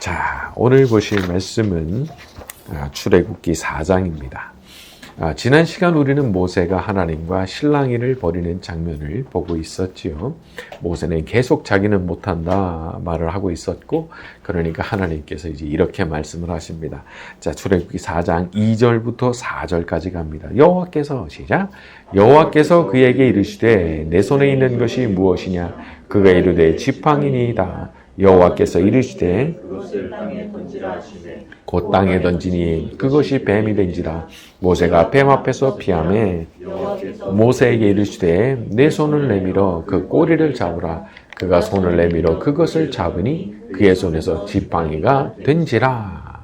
자, 오늘 보실 말씀은 출애굽기 4장입니다. 지난 시간 우리는 모세가 하나님과 실랑이를 벌이는 장면을 보고 있었지요. 모세는 계속 자기는 못한다 말을 하고 있었고, 그러니까 하나님께서 이제 이렇게 말씀을 하십니다. 자, 출애굽기 4장 2절부터 4절까지 갑니다. 여호와께서 시작. 여호와께서 그에게 이르시되 내 손에 있는 것이 무엇이냐? 그가 이르되 지팡이니이다. 여호와께서 이르시되 그것을 땅에 던지라 하시매 곧 땅에 던지니 그것이 뱀이 된지라. 모세가 뱀 앞에서 피하매 모세에게 이르시되 내 손을 내밀어 그 꼬리를 잡으라. 그가 손을 내밀어 그것을 잡으니 그의 손에서 지팡이가 된지라.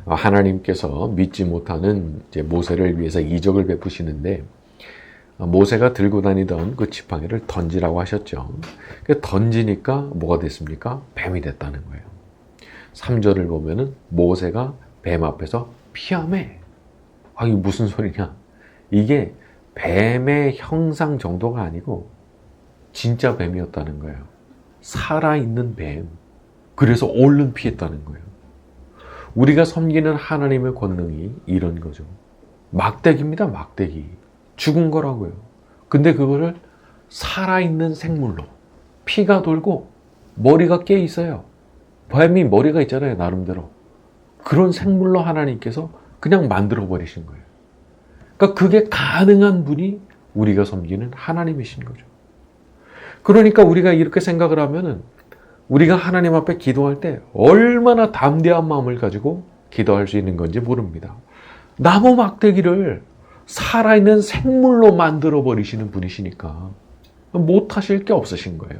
하나님께서 믿지 못하는 이제 모세를 위해서 이적을 베푸시는데, 모세가 들고 다니던 그 지팡이를 던지라고 하셨죠. 던지니까 뭐가 됐습니까? 뱀이 됐다는 거예요. 3절을 보면은 모세가 뱀 앞에서 피하매. 이게 무슨 소리냐? 이게 뱀의 형상 정도가 아니고 진짜 뱀이었다는 거예요. 살아있는 뱀. 그래서 얼른 피했다는 거예요. 우리가 섬기는 하나님의 권능이 이런 거죠. 막대기입니다, 막대기. 죽은 거라고요. 근데 그거를 살아있는 생물로, 피가 돌고 머리가 깨 있어요. 뱀이 머리가 있잖아요, 나름대로. 그런 생물로 하나님께서 그냥 만들어 버리신 거예요. 그러니까 그게 가능한 분이 우리가 섬기는 하나님이신 거죠. 그러니까 우리가 이렇게 생각을 하면은 우리가 하나님 앞에 기도할 때 얼마나 담대한 마음을 가지고 기도할 수 있는 건지 모릅니다. 나무 막대기를 살아있는 생물로 만들어 버리시는 분이시니까 못하실 게 없으신 거예요.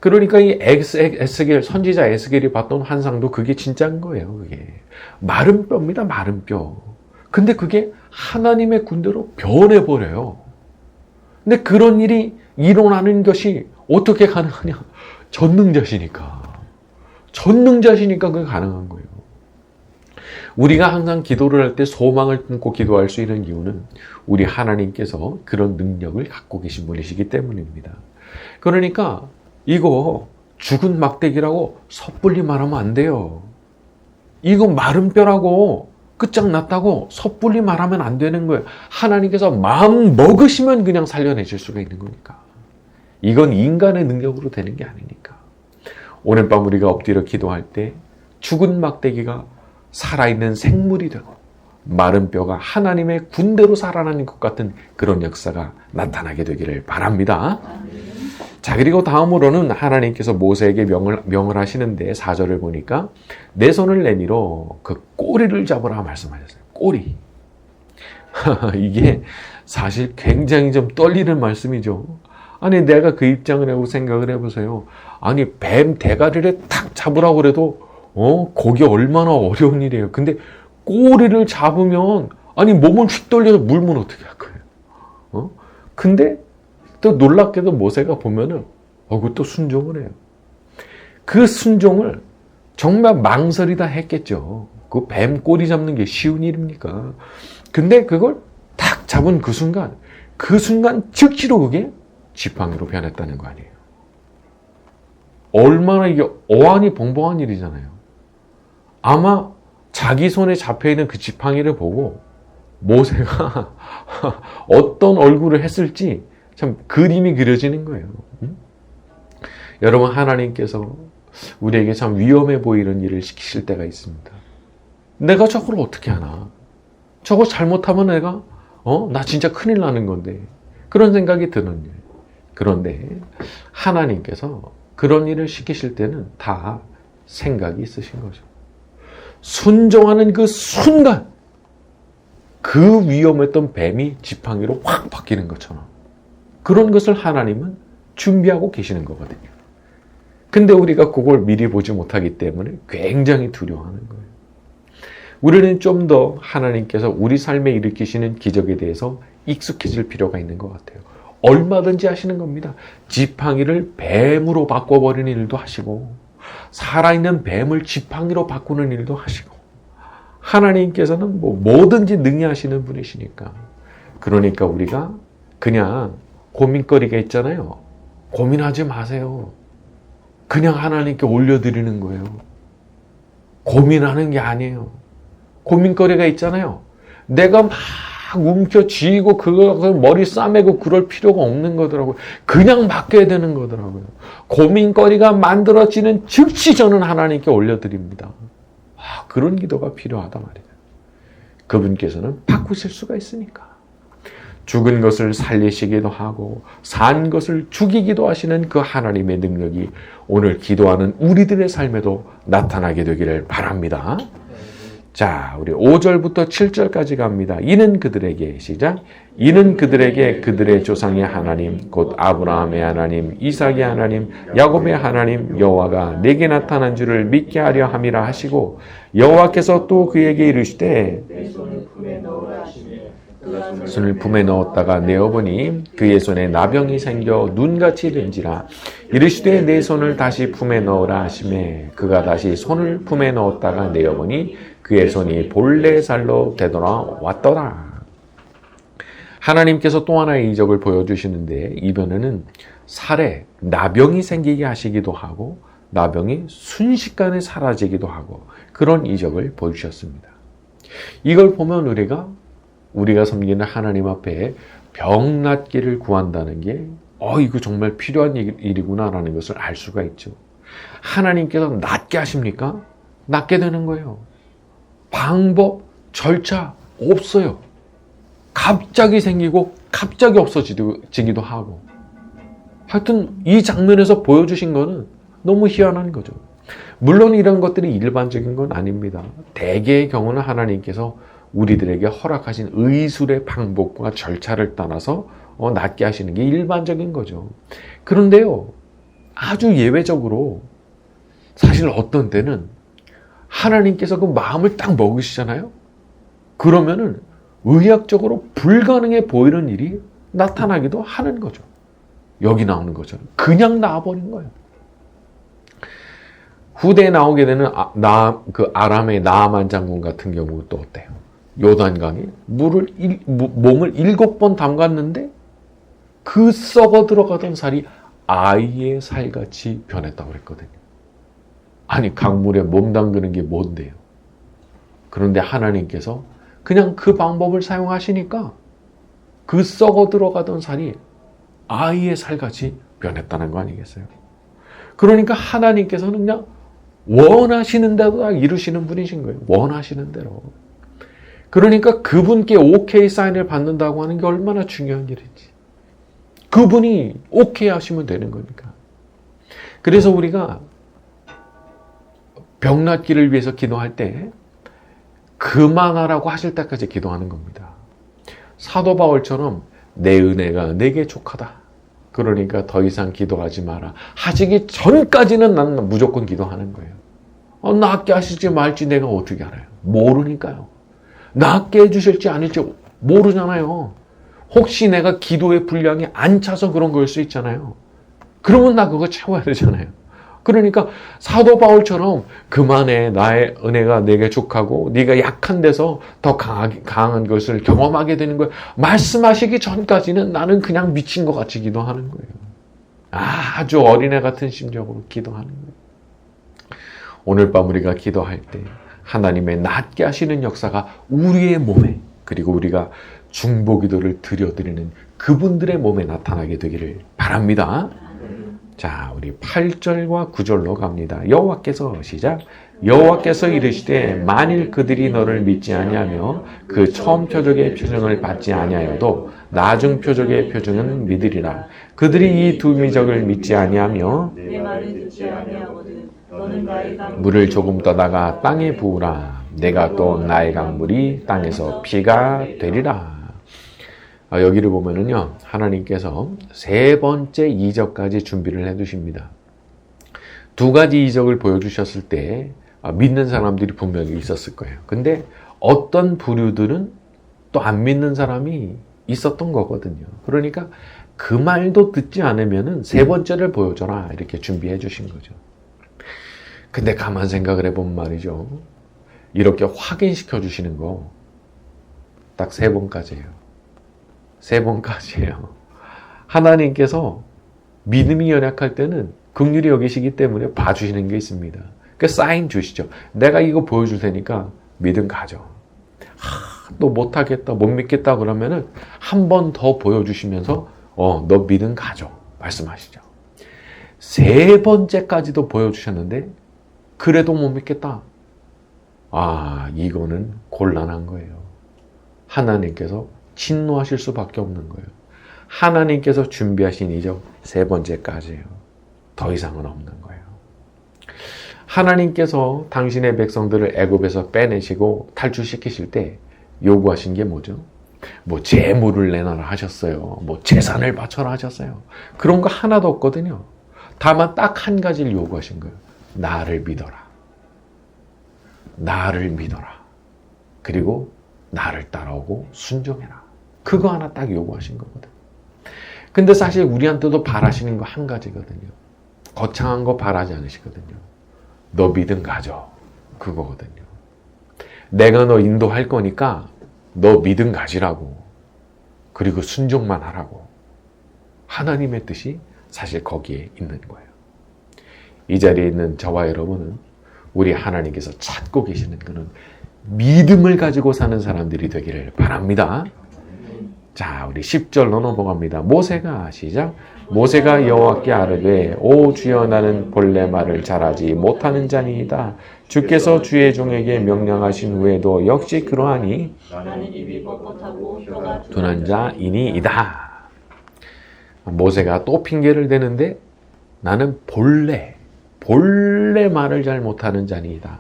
그러니까 이 에스겔, 선지자 에스겔이 봤던 환상도 그게 진짜인 거예요. 그게 마른 뼈입니다, 마른 뼈. 근데 그게 하나님의 군대로 변해버려요. 근데 그런 일이 일어나는 것이 어떻게 가능하냐? 전능자시니까 그게 가능한 거예요. 우리가 항상 기도를 할 때 소망을 품고 기도할 수 있는 이유는 우리 하나님께서 그런 능력을 갖고 계신 분이시기 때문입니다. 그러니까 이거 죽은 막대기라고 섣불리 말하면 안 돼요. 이거 마른 뼈라고 끝장났다고 섣불리 말하면 안 되는 거예요. 하나님께서 마음 먹으시면 그냥 살려내실 수가 있는 거니까. 이건 인간의 능력으로 되는 게 아니니까. 오늘 밤 우리가 엎드려 기도할 때 죽은 막대기가 살아있는 생물이 되고 마른 뼈가 하나님의 군대로 살아나는 것 같은 그런 역사가 나타나게 되기를 바랍니다. 자, 그리고 다음으로는 하나님께서 모세에게 명을 하시는데 4절을 보니까 내 손을 내밀어 그 꼬리를 잡으라 말씀하셨어요. 꼬리. 이게 사실 굉장히 좀 떨리는 말씀이죠. 아니, 내가 그 입장을 하고 생각을 해보세요. 아니, 뱀 대가리를 탁 잡으라고 그래도 그게 얼마나 어려운 일이에요. 근데 꼬리를 잡으면, 아니, 몸을 휙 돌려서 물면 어떻게 할 거예요? 근데 또 놀랍게도 모세가 보면은, 그것도 순종을 해요. 그 순종을 정말 망설이다 했겠죠. 그 뱀 꼬리 잡는 게 쉬운 일입니까? 근데 그걸 탁 잡은 그 순간 즉시로 그게 지팡이로 변했다는 거 아니에요. 얼마나 이게 어안이 벙벙한 일이잖아요. 아마 자기 손에 잡혀있는 그 지팡이를 보고 모세가 어떤 얼굴을 했을지 참 그림이 그려지는 거예요. 여러분, 하나님께서 우리에게 참 위험해 보이는 일을 시키실 때가 있습니다. 내가 저걸 어떻게 하나? 저거 잘못하면 내가 나 진짜 큰일 나는 건데, 그런 생각이 드는 일. 그런데 하나님께서 그런 일을 시키실 때는 다 생각이 있으신 거죠. 순종하는 그 순간 그 위험했던 뱀이 지팡이로 확 바뀌는 것처럼 그런 것을 하나님은 준비하고 계시는 거거든요. 근데 우리가 그걸 미리 보지 못하기 때문에 굉장히 두려워하는 거예요. 우리는 좀 더 하나님께서 우리 삶에 일으키시는 기적에 대해서 익숙해질 필요가 있는 것 같아요. 얼마든지 하시는 겁니다. 지팡이를 뱀으로 바꿔버리는 일도 하시고, 살아있는 뱀을 지팡이로 바꾸는 일도 하시고, 하나님께서는 뭐든지 능히 하시는 분이시니까. 그러니까 우리가 그냥 고민거리가 있잖아요. 고민하지 마세요. 그냥 하나님께 올려드리는 거예요. 고민하는 게 아니에요. 고민거리가 있잖아요. 내가 막 움켜쥐고 그거 머리 싸매고 그럴 필요가 없는 거더라고요. 그냥 맡겨야 되는 거더라고요. 고민거리가 만들어지는 즉시 저는 하나님께 올려드립니다. 그런 기도가 필요하다 말이에요. 그분께서는 바꾸실 수가 있으니까. 죽은 것을 살리시기도 하고 산 것을 죽이기도 하시는 그 하나님의 능력이 오늘 기도하는 우리들의 삶에도 나타나게 되기를 바랍니다. 자, 우리 5절부터 7절까지 갑니다. 이는 그들에게 시작. 이는 그들에게 그들의 조상의 하나님 곧 아브라함의 하나님, 이삭의 하나님, 야곱의 하나님 여호와가 내게 나타난 줄을 믿게 하려 함이라 하시고 여호와께서 또 그에게 이르시되 내 손을 품에 넣으라 하시며 그가 손을 품에 넣었다가 내어보니 그의 손에 나병이 생겨 눈같이 된지라. 이르시되 내 손을 다시 품에 넣으라 하시매 그가 다시 손을 품에 넣었다가 내어보니 그의 손이 본래 살로 되돌아왔더라. 하나님께서 또 하나의 이적을 보여주시는데 이번에는 살에 나병이 생기게 하시기도 하고 나병이 순식간에 사라지기도 하고 그런 이적을 보여주셨습니다. 이걸 보면 우리가 섬기는 하나님 앞에 병 낫기를 구한다는 게 이거 정말 필요한 일이구나라는 것을 알 수가 있죠. 하나님께서 낫게 하십니까? 낫게 되는 거예요. 방법, 절차 없어요. 갑자기 생기고 갑자기 없어지기도 하고. 하여튼 이 장면에서 보여주신 거는 너무 희한한 거죠. 물론 이런 것들이 일반적인 건 아닙니다. 대개의 경우는 하나님께서 우리들에게 허락하신 의술의 방법과 절차를 따라서 낫게 하시는 게 일반적인 거죠. 그런데요, 아주 예외적으로 사실 어떤 때는 하나님께서 그 마음을 딱 먹으시잖아요. 그러면은 의학적으로 불가능해 보이는 일이 나타나기도 하는 거죠. 여기 나오는 것처럼 그냥 나와버린 거예요. 후대에 나오게 되는 그 아람의 나아만 장군 같은 경우 또 어때요? 요단강에 몸을 7번 담갔는데 그 썩어 들어가던 살이 아이의 살같이 변했다고 그랬거든요. 아니 강물에 몸 담그는 게 뭔데요? 그런데 하나님께서 그냥 그 방법을 사용하시니까 그 썩어 들어가던 살이 아이의 살같이 변했다는 거 아니겠어요? 그러니까 하나님께서는 그냥 원하시는 대로 다 이루시는 분이신 거예요. 원하시는 대로. 그러니까 그분께 오케이 사인을 받는다고 하는 게 얼마나 중요한 일인지. 그분이 오케이 하시면 되는 거니까. 그래서 우리가 병 낫기를 위해서 기도할 때 그만하라고 하실 때까지 기도하는 겁니다. 사도 바울처럼 내 은혜가 내게 족하다. 그러니까 더 이상 기도하지 마라. 하시기 전까지는 난 무조건 기도하는 거예요. 낫게 하실지 말지 내가 어떻게 알아요? 모르니까요. 낫게 해주실지 아닐지 모르잖아요. 혹시 내가 기도의 분량이 안 차서 그런 걸 수 있잖아요. 그러면 나 그거 채워야 되잖아요. 그러니까 사도 바울처럼 그만해 나의 은혜가 내게 족하고 네가 약한 데서 더 강한 것을 경험하게 되는 거예요. 말씀하시기 전까지는 나는 그냥 미친 것 같이 기도하는 거예요. 아주 어린애 같은 심정으로 기도하는 거예요. 오늘 밤 우리가 기도할 때 하나님의 낫게 하시는 역사가 우리의 몸에 그리고 우리가 중보기도를 드려드리는 그분들의 몸에 나타나게 되기를 바랍니다. 자, 우리 8절과 9절로 갑니다. 여호와께서 시작. 여호와께서 이르시되 만일 그들이 너를 믿지 아니하며 그 처음 표적의 표징을 받지 아니하여도 나중 표적의 표징은 믿으리라. 그들이 이 두 미적을 믿지 아니하며 내 말을 듣지 아니하거든 너는 나의 강 물을 조금 떠다가 땅에 부으라. 내가 또 나의 강물이 땅에서 피가 되리라. 여기를 보면은요, 하나님께서 세 번째 이적까지 준비를 해두십니다. 두 가지 이적을 보여주셨을 때 믿는 사람들이 분명히 있었을 거예요. 근데 어떤 부류들은 또 안 믿는 사람이 있었던 거거든요. 그러니까 그 말도 듣지 않으면은 세 번째를 보여줘라 이렇게 준비해 주신 거죠. 근데 가만 생각을 해보면 말이죠. 이렇게 확인시켜 주시는 거 딱 세 번까지예요. 세 번까지예요. 하나님께서 믿음이 연약할 때는 긍휼히 여기시기 때문에 봐주시는 게 있습니다. 그 사인 주시죠. 내가 이거 보여줄 테니까 믿음 가져. 또 못하겠다, 못 믿겠다 그러면은 한 번 더 보여주시면서 너 믿음 가져 말씀하시죠. 세 번째까지도 보여주셨는데 그래도 못 믿겠다. 이거는 곤란한 거예요. 하나님께서 진노하실 수밖에 없는 거예요. 하나님께서 준비하신 이적 세 번째까지예요. 더 이상은 없는 거예요. 하나님께서 당신의 백성들을 애굽에서 빼내시고 탈출시키실 때 요구하신 게 뭐죠? 뭐 재물을 내놔라 하셨어요. 뭐 재산을 바쳐라 하셨어요. 그런 거 하나도 없거든요. 다만 딱 한 가지를 요구하신 거예요. 나를 믿어라. 나를 믿어라. 그리고 나를 따라오고 순종해라. 그거 하나 딱 요구하신 거거든. 근데 사실 우리한테도 바라시는 거 한 가지거든요. 거창한 거 바라지 않으시거든요. 너 믿음 가져. 그거거든요. 내가 너 인도할 거니까 너 믿음 가지라고. 그리고 순종만 하라고. 하나님의 뜻이 사실 거기에 있는 거예요. 이 자리에 있는 저와 여러분은 우리 하나님께서 찾고 계시는 그런 믿음을 가지고 사는 사람들이 되기를 바랍니다. 자, 우리 10절로 넘어갑니다. 모세가 시작. 모세가 여호와께 아뢰되 오 주여 나는 본래 말을 잘하지 못하는 자니이다. 주께서 주의 종에게 명령하신 후에도 역시 그러하니 나는 입이 뻣뻣하고 혀가 둔한 자이니이다. 모세가 또 핑계를 대는데 나는 본래 말을 잘 못하는 자니이다.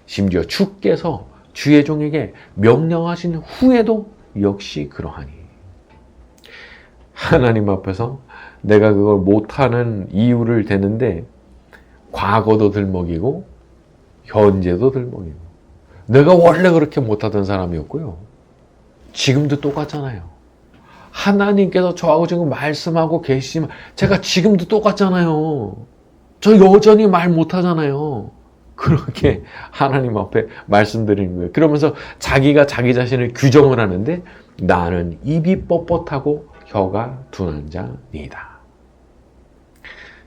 심지어 주께서 주의 종에게 명령하신 후에도 역시 그러하니. 하나님 앞에서 내가 그걸 못하는 이유를 대는데 과거도 들먹이고 현재도 들먹이고 내가 원래 그렇게 못하던 사람이었고요. 지금도 똑같잖아요. 하나님께서 저하고 지금 말씀하고 계시지만 제가 지금도 똑같잖아요. 저 여전히 말 못하잖아요. 그렇게 하나님 앞에 말씀드리는 거예요. 그러면서 자기가 자기 자신을 규정을 하는데 나는 입이 뻣뻣하고 혀가 둔한 자니다.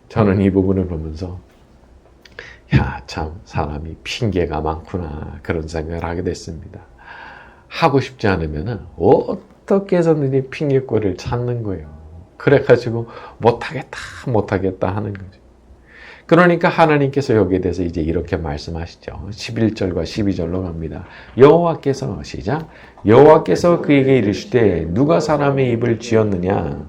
저는 이 부분을 보면서 참 사람이 핑계가 많구나 그런 생각을 하게 됐습니다. 하고 싶지 않으면 어떻게 해서든지 핑계거리를 찾는 거예요. 그래가지고 못하겠다 하는 거죠. 그러니까 하나님께서 여기에 대해서 이제 이렇게 말씀하시죠. 11절과 12절로 갑니다. 여호와께서 시작. 여호와께서 그에게 이르시되 누가 사람의 입을 지었느냐?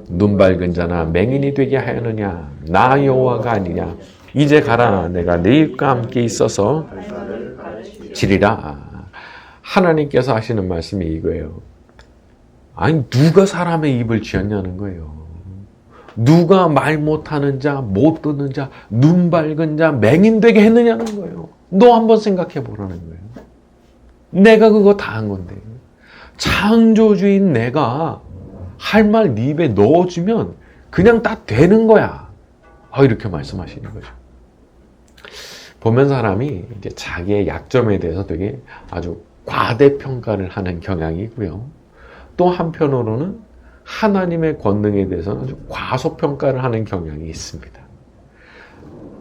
눈 밝은 자나 맹인이 되게 하였느냐? 나 여호와가 아니냐? 이제 가라. 내가 네 입과 함께 있어서 지리라. 하나님께서 하시는 말씀이 이거예요. 아니 누가 사람의 입을 지었냐는 거예요. 누가 말 못하는 자, 못 듣는 자, 눈 밝은 자, 맹인 되게 했느냐는 거예요. 너 한번 생각해 보라는 거예요. 내가 그거 다 한 건데. 창조주인 내가 할 말 네 입에 넣어주면 그냥 다 되는 거야. 이렇게 말씀하시는 거죠. 보면 사람이 이제 자기의 약점에 대해서 되게 아주 과대평가를 하는 경향이 있고요. 또 한편으로는 하나님의 권능에 대해서는 아주 과소평가를 하는 경향이 있습니다.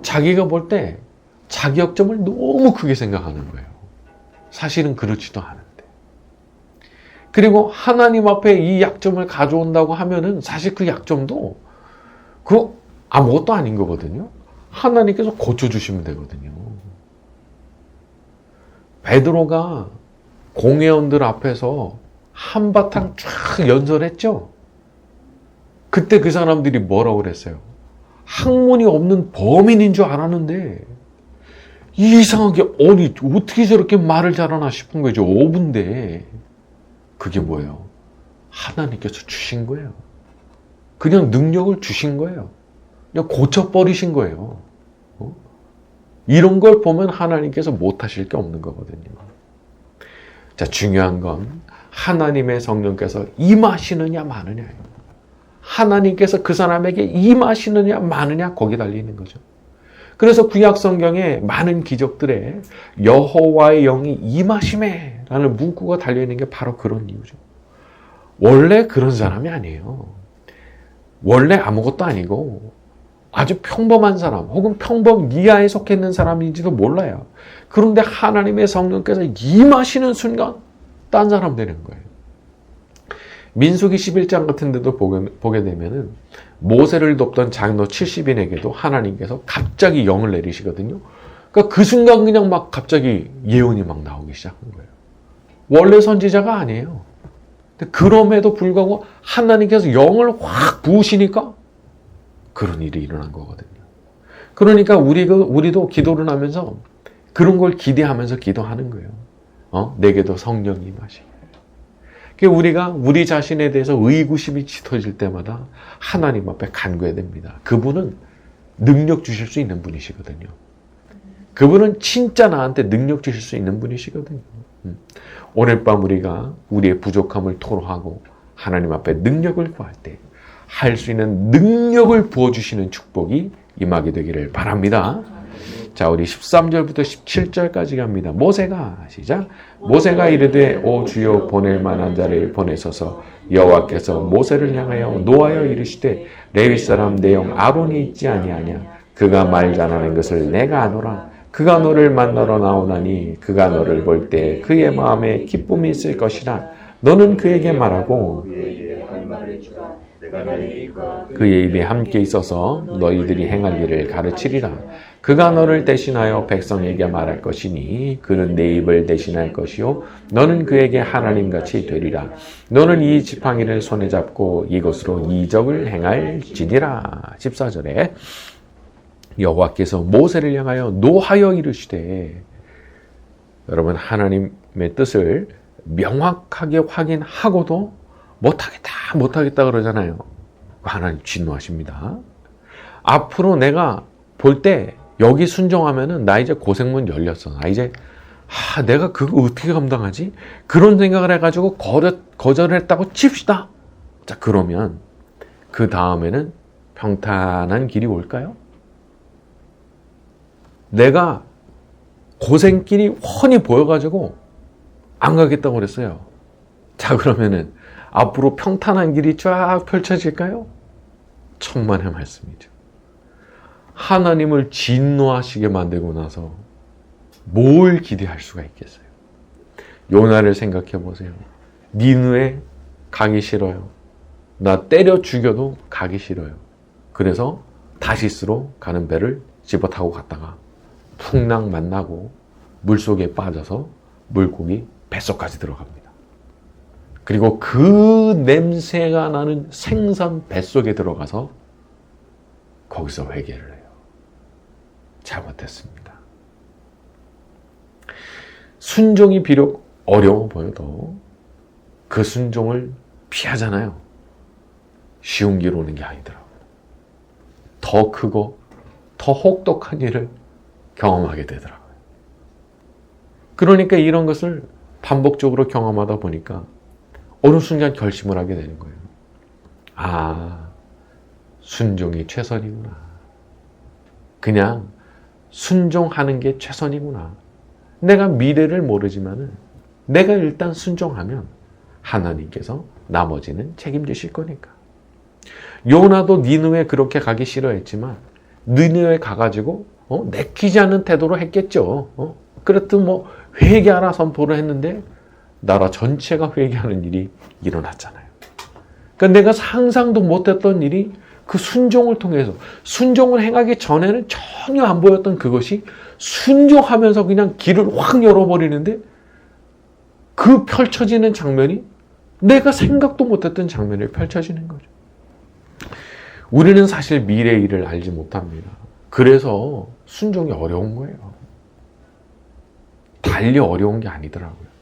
자기가 볼 때 자기 약점을 너무 크게 생각하는 거예요. 사실은 그렇지도 않은데. 그리고 하나님 앞에 이 약점을 가져온다고 하면은 사실 그 약점도 그거 아무것도 아닌 거거든요. 하나님께서 고쳐주시면 되거든요. 베드로가 공회원들 앞에서 한바탕 쫙 연설했죠. 그때 그 사람들이 뭐라고 그랬어요? 학문이 없는 범인인 줄 알았는데 이상하게 아니 어떻게 저렇게 말을 잘하나 싶은 거죠. 5분대. 그게 뭐예요? 하나님께서 주신 거예요. 그냥 능력을 주신 거예요. 그냥 고쳐버리신 거예요. 이런 걸 보면 하나님께서 못하실 게 없는 거거든요. 자, 중요한 건 하나님의 성령께서 임하시느냐 마느냐예요. 하나님께서 그 사람에게 임하시느냐 마느냐 거기 달리는 거죠. 그래서 구약 성경에 많은 기적들에 여호와의 영이 임하심에 라는 문구가 달려있는 게 바로 그런 이유죠. 원래 그런 사람이 아니에요. 원래 아무것도 아니고 아주 평범한 사람 혹은 평범 이하에 속해 있는 사람인지도 몰라요. 그런데 하나님의 성령께서 임하시는 순간 딴 사람 되는 거예요. 민수기 11장 같은 데도 보게 되면은 모세를 돕던 장로 70인에게도 하나님께서 갑자기 영을 내리시거든요. 그러니까 그 순간 그냥 막 갑자기 예언이 막 나오기 시작한 거예요. 원래 선지자가 아니에요. 근데 그럼에도 불구하고 하나님께서 영을 확 부으시니까 그런 일이 일어난 거거든요. 그러니까 우리도 기도를 하면서 그런 걸 기대하면서 기도하는 거예요. 내게도 성령이 임하시게. 우리가 우리 자신에 대해서 의구심이 짙어질 때마다 하나님 앞에 간구해야 됩니다. 그분은 능력 주실 수 있는 분이시거든요. 그분은 진짜 나한테 능력 주실 수 있는 분이시거든요. 오늘 밤 우리가 우리의 부족함을 토로하고 하나님 앞에 능력을 구할 때 할 수 있는 능력을 부어주시는 축복이 임하게 되기를 바랍니다. 자, 우리 13절부터 17절까지 갑니다. 모세가 시작. 모세가 이르되 오 주여 보낼 만한 자를 보내소서. 여호와께서 모세를 향하여 노하여 이르시되 레위 사람 내 형 아론이 있지 아니하냐. 그가 말 잘하는 것을 내가 아노라. 그가 너를 만나러 나오나니 그가 너를 볼 때 그의 마음에 기쁨이 있을 것이라. 너는 그에게 말하고 그의 입에 함께 있어서 너희들이 행할 일을 가르치리라. 그가 너를 대신하여 백성에게 말할 것이니 그는 내 입을 대신할 것이요 너는 그에게 하나님같이 되리라. 너는 이 지팡이를 손에 잡고 이것으로 이적을 행할지니라. 14절에 여호와께서 모세를 향하여 노하여 이르시되, 여러분 하나님의 뜻을 명확하게 확인하고도 못하겠다 그러잖아요. 하나님 진노하십니다. 앞으로 내가 볼 때 여기 순종하면은 나 이제 고생문 열렸어. 나 이제 내가 그거 어떻게 감당하지? 그런 생각을 해가지고 거절을 했다고 칩시다. 자, 그러면 그 다음에는 평탄한 길이 올까요? 내가 고생길이 훤히 보여가지고 안 가겠다고 그랬어요. 자, 그러면은 앞으로 평탄한 길이 쫙 펼쳐질까요? 천만의 말씀이죠. 하나님을 진노하시게 만들고 나서 뭘 기대할 수가 있겠어요? 요나를 생각해 보세요. 니느웨 가기 싫어요. 나 때려 죽여도 가기 싫어요. 그래서 다시스로 가는 배를 집어 타고 갔다가 풍랑 만나고 물속에 빠져서 물고기 뱃속까지 들어갑니다. 그리고 그 냄새가 나는 생선 뱃속에 들어가서 거기서 회개를 해요. 잘못했습니다. 순종이 비록 어려워 보여도 그 순종을 피하잖아요. 쉬운 길 오는 게 아니더라고요. 더 크고 더 혹독한 일을 경험하게 되더라고요. 그러니까 이런 것을 반복적으로 경험하다 보니까 어느 순간 결심을 하게 되는 거예요. 순종이 최선이구나. 그냥 순종하는 게 최선이구나. 내가 미래를 모르지만은 내가 일단 순종하면 하나님께서 나머지는 책임지실 거니까. 요나도 니느웨 그렇게 가기 싫어했지만 니느웨 가가지고 내키지 않는 태도로 했겠죠. 그랬더니 회개하라 선포를 했는데 나라 전체가 회개하는 일이 일어났잖아요. 그러니까 내가 상상도 못했던 일이 그 순종을 통해서, 순종을 행하기 전에는 전혀 안 보였던 그것이 순종하면서 그냥 길을 확 열어버리는데 그 펼쳐지는 장면이 내가 생각도 못했던 장면이 펼쳐지는 거죠. 우리는 사실 미래의 일을 알지 못합니다. 그래서 순종이 어려운 거예요. 달리 어려운 게 아니더라고요.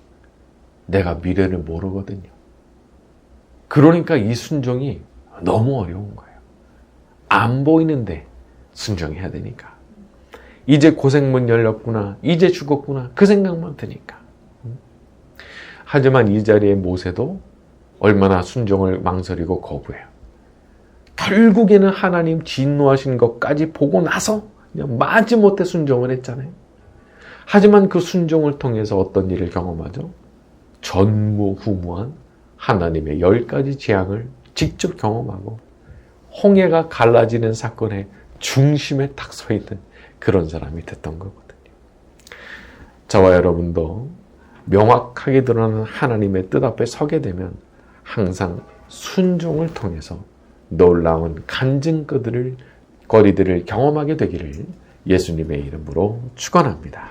내가 미래를 모르거든요. 그러니까 이 순종이 너무 어려운 거예요. 안 보이는데 순종해야 되니까. 이제 고생문 열렸구나. 이제 죽었구나. 그 생각만 드니까. 하지만 이 자리에 모세도 얼마나 순종을 망설이고 거부해요. 결국에는 하나님 진노하신 것까지 보고 나서 그냥 마지못해 순종을 했잖아요. 하지만 그 순종을 통해서 어떤 일을 경험하죠? 전무후무한 하나님의 10가지 재앙을 직접 경험하고 홍해가 갈라지는 사건의 중심에 딱 서 있는 그런 사람이 됐던 거거든요. 저와 여러분도 명확하게 드러나는 하나님의 뜻 앞에 서게 되면 항상 순종을 통해서 놀라운 간증거리들을 경험하게 되기를 예수님의 이름으로 축원합니다.